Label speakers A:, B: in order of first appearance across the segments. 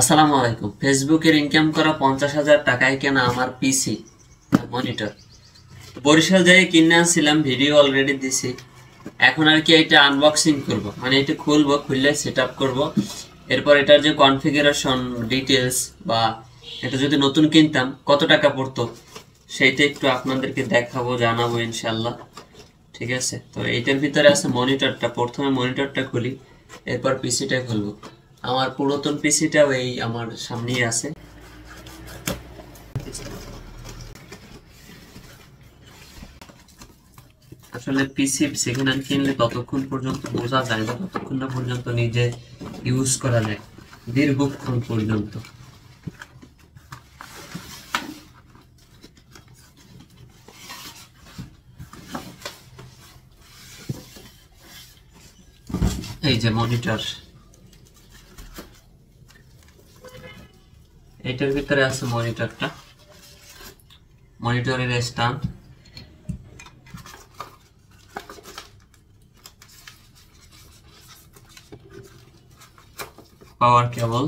A: আসসালামু আলাইকুম। ফেসবুকের ইনকাম করা 50,000 টাকায় কেনা আমার পিসি মনিটর বরিশাল যাই কিনে আনছিলাম, ভিডিও অলরেডি দিছি। এখন আর কি এটা আনবক্সিং করব, মানে এটা খুলবো, খুললে সেট আপ করবো। এরপর এটার যে কনফিগারেশন ডিটেলস বা এটা যদি নতুন কিনতাম কত টাকা পড়তো সেইটা একটু আপনাদেরকে দেখাবো, জানাবো ইনশাল্লাহ। ঠিক আছে, তো এইটার ভিতরে আছে মনিটরটা। প্রথমে মনিটরটা খুলি, এরপর পিসিটা খুলবো। আমার পুরাতন পিসিটাও এই আমার সামনেই আছে। আসলে পিসি সেকেন্ড হ্যান্ড কিনলে ততক্ষণ পর্যন্ত বোঝা যায় না, ততক্ষণ না পর্যন্ত নিজে ইউজ করা যায় দীর্ঘক্ষণ পর্যন্ত। এই যে মনিটর, এটার ভিতরে আছে মনিটরটা, মনিটরের স্ট্যান্ড, পাওয়ার কেবল,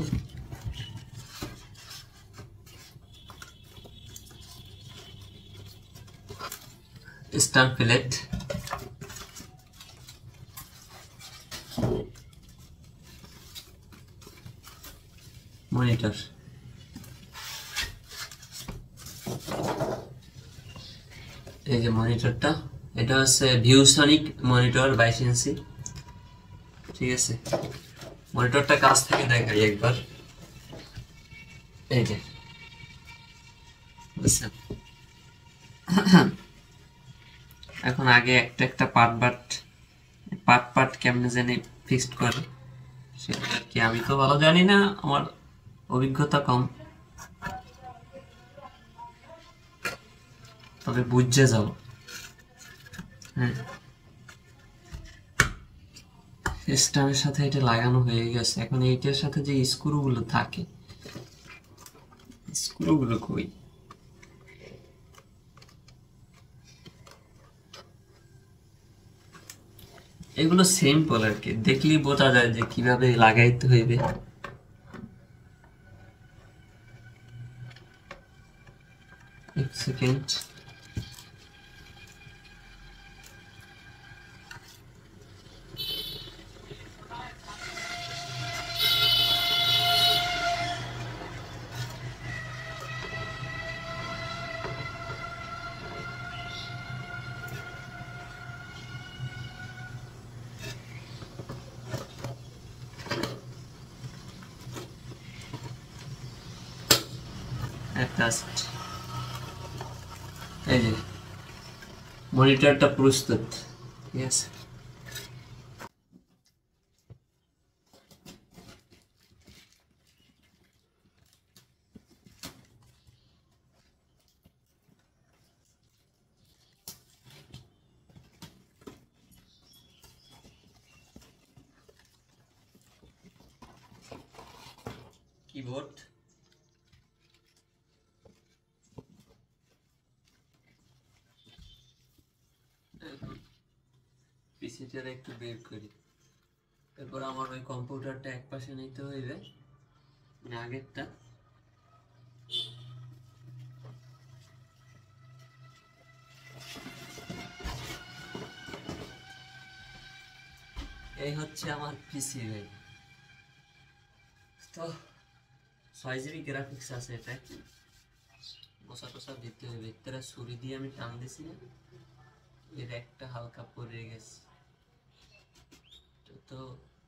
A: স্ট্যান্ড প্লেট, মনিটর। এই যে মনিটরটা, এটা হচ্ছে ভিউসনিক মনিটর 22 ইঞ্চি। ঠিক আছে, মনিটরটা কাছ থেকে দেখাই একবার। এই যে বুঝছেন, এখন আগে একটা একটা পার্ট কেমনে জানি ফিক্সড করে সেটা আর কি আমি তো ভালো জানি না, আমার অভিজ্ঞতা কম, তবে বুঝে যাও। হ্যাঁ, স্টামের সাথে এটা লাগানো হয়ে গেছে। এখন এইটার সাথে যে স্ক্রুগুলো থাকে, স্ক্রুগুলো কই? এগুলো সিম্পল আর কি, দেখলেই বোঝা যায় যে কিভাবে লাগাইতে হইবে। এক সেকেন্ড। এই যে মনিটরটা প্রস্তুত। ঠিক আছে, কিবোর্ড, পিসিটা একটু বের করি। এরপর আমার ওই কম্পিউটারটা এক পাশে নিতে হইবে, মানে আগেরটা। এই হচ্ছে আমার পিসি ভাই। তো 6 GB গ্রাফিক্স আছে এটা, মশা টসা দিতে হবে। ভিতরে ছুরি দিয়ে আমি টান দিছি না, এর একটা হালকা পড়ে গেছে, তো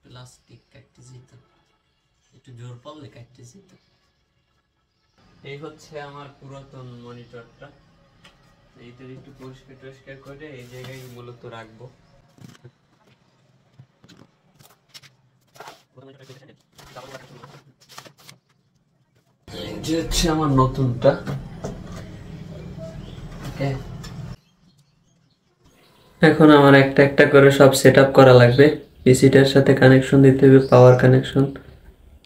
A: প্লাস্টিক কাটতে যেত, একটু জোর পড়লে কাটতে যেত। এই হচ্ছে আমার পুরাতন মনিটরটা। এইটা একটু পরিষ্কার টরিষ্কার করে এই জায়গায় মূলত রাখবো। এই হচ্ছে আমার নতুনটা। এখন আমার একটা একটা করে সব সেট আপ করা লাগবে। পিসিটার সাথে কানেকশন দিতে হবে, পাওয়ার কানেকশন,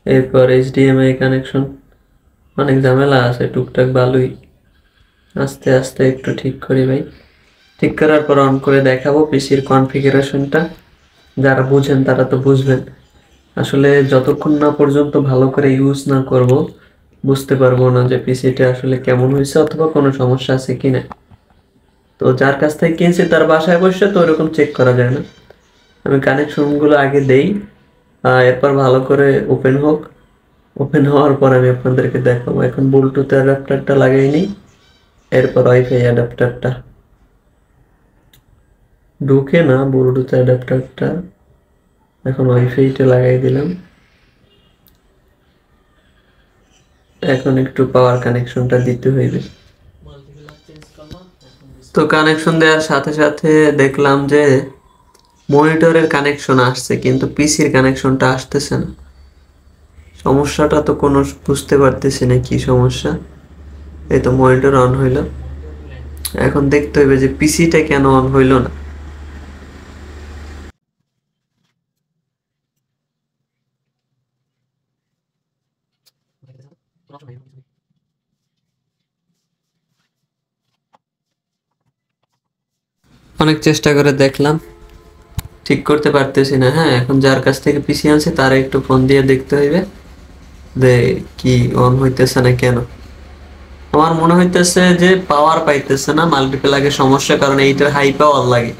A: এরপর এইচডিএমআই কানেকশন। অনেক ঝামেলা আছে, টুকটাক ভালোই, আস্তে আস্তে একটু ঠিক করি ভাই। ঠিক করার পর অন করে দেখাবো পিসির কনফিগারেশনটা। যারা বুঝেন তারা তো বুঝবেন, আসলে যতক্ষণ না পর্যন্ত ভালো করে ইউজ না করব বুঝতে পারবো না যে পিসিটা আসলে কেমন হয়েছে অথবা কোনো সমস্যা আছে কিনা। তো যার কাছ থেকে কিনছি তার বাসায় বসে তো ওরকম চেক করা যায় না। আমি কানেকশনগুলো আগে দেই, এরপর ভালো করে ওপেন হোক। ওপেন হওয়ার পর আমি আপনাদেরকে দেখাবো। এখন ব্লুটুথ অ্যাডাপ্টারটা লাগাই নিই, এরপর ওয়াইফাই অ্যাডাপ্টারটা ঢুকে না, ব্লুটুথ অ্যাডাপ্টারটা এখন ওয়াইফাইটা লাগাই দিলাম। এখন একটু পাওয়ার কানেকশনটা দিতে হইবে। তো কানেকশন দেওয়ার সাথে সাথে দেখলাম যে মনিটরের কানেকশন আসছে কিন্তু পিসির কানেকশনটা আসতেছে না। সমস্যাটা তো কোনো বুঝতে পারতেছি না কি সমস্যা। এই তো মনিটর অন হইল, এখন দেখতে হইবে যে পিসিটা কেন অন হইল না। অনেক চেষ্টা করে দেখলাম, ঠিক করতে পারতেছি না। হ্যাঁ, এখন যার কাছ থেকে পিসি আনছে তার একটু ফোন দিয়ে দেখতে হইবে যে কি অন হইতেছে না কেন। আমার মনে হইতেছে যে পাওয়ার পাইতেছে না, মাল্টিপ্লাগের সমস্যা, কারণ এইটার হাই পাওয়ার লাগে।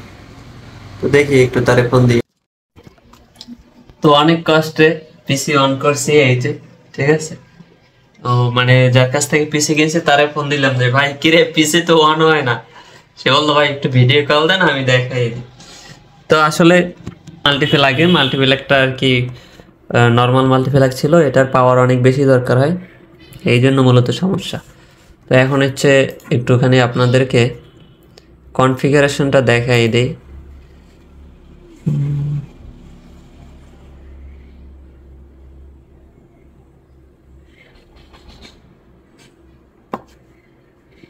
A: তো দেখি একটু তারে ফোন দিয়ে। তো অনেক কষ্টে পিসি অন করছি, এই যে ঠিক আছে। ও মানে যার কাছ থেকে পিসি কিনছে তারে ফোন দিলাম যে ভাই কিরে পিসি তো অন হয় না। সে বললো ভাই একটু ভিডিও কল দেন আমি দেখাই দিই। তো আসলে মাল্টিপ্লাগটা আর কি নর্মাল মাল্টিপ্লাগ ছিল, এটার পাওয়ার অনেক বেশি দরকার হয়, এই জন্য মূলত সমস্যা। তো এখন হচ্ছে একটুখানি আপনাদেরকে কনফিগারেশনটা দেখাই দিই।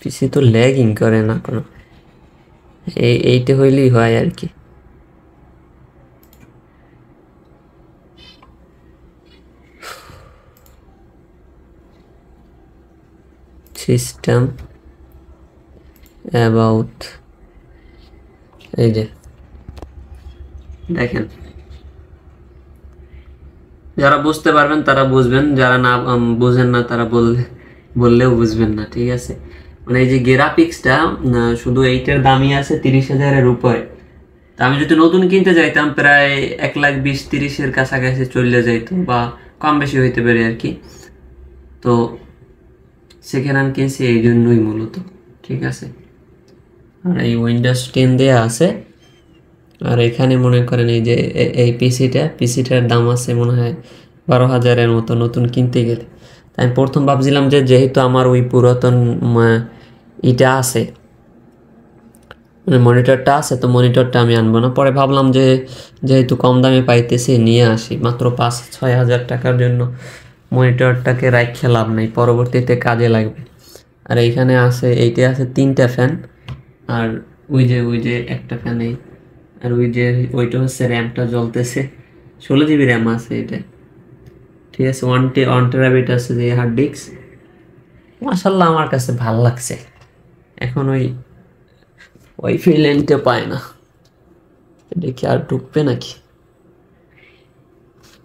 A: পিসি তো ল্যাগিং করে না কোনো, এইটা হইলেই হয় আর কি। সিস্টেম অ্যাবাউট, এই যে দেখেন, যারা বুঝতে পারবেন তারা বুঝবেন, যারা না বুঝেন না তারা বললেও বুঝবেন না, ঠিক আছে। মানে এই যে গ্রাফিক্সটা শুধু এইটার দামই আছে 30,000-এর উপরে। তা আমি যদি নতুন কিনতে যাইতাম প্রায় 1,20,000-30,000-এর কাছাকাছি চলে যাইতো, বা কম বেশি হইতে পারে আর কি। তো সেকেন্ড হ্যান্ড কিনছি এই জন্যই মূলত, ঠিক আছে। আর এই উইন্ডোজ 10 দেওয়া আছে। আর এখানে মনে করেন এই যে এই পিসিটার দাম আছে মনে হয় 12,000-এর মতো নতুন কিনতে গেলে। তাই আমি প্রথম ভাবছিলাম যে যেহেতু আমার ওই পুরাতন ইটা আছে, মানে মনিটরটা আছে, তো মনিটরটা আমি আনবো না। পরে ভাবলাম যে যেহেতু কম দামে পাইতেছি নিয়ে আসি, মাত্র 5-6 হাজার টাকার জন্য মনিটরটাকে রাখতে লাভ নেই, পরবর্তীতে কাজে লাগবে। আর এইখানে আছে, এইটা আছে 3টা ফ্যান, আর ওই যে একটা ফ্যান, এই আর ওইটা হচ্ছে র্যামটা জ্বলতেছে, 16 GB র্যাম আছে এটা, ঠিক আছে। 1 TB আছে যে হার্ড ডিস্ক। মাশাল্লাহ আমার কাছে ভাল লাগছে। এখন ওয়াইফাই লেনটা পায় না, এটা কি আর ঢুকবে নাকি?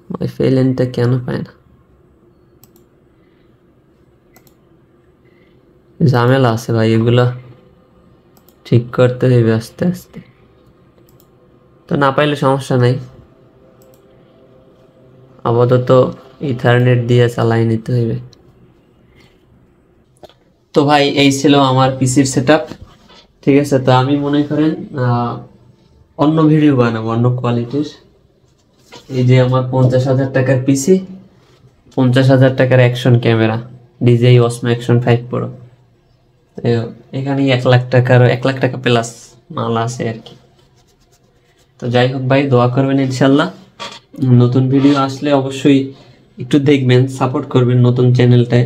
A: ওয়াইফাই লেনটা কেন পায় না? ঝামেলা আছে ভাই, এগুলো ঠিক করতে হবে আস্তে আস্তে। তো না পাইলে সমস্যা নাই, আপাতত ইথারনেট দিয়ে চালাই নিতে হইবে। তো ভাই এই ছিল আমার পিসির সেটআপ, ঠিক আছে। তো আমি মনে করেন অন্য ভিডিও বানাবো অন্য কোয়ালিটির। এই যে আমার 50,000 টাকার পিসি, 50,000 টাকার action camera, DJI Osmo Action 5 Pro। এখানে 1 লাখ টাকা প্লাস মাল আছে আর কি। তো যাই হোক ভাই, দোয়া করবেন ইনশাল্লাহ। নতুন ভিডিও আসলে অবশ্যই একটু দেখবেন, সাপোর্ট করবেন নতুন চ্যানেলটায়,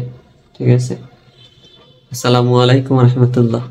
A: ঠিক আছে। আসসালামু আলাইকুম রহমতুল্লাহ।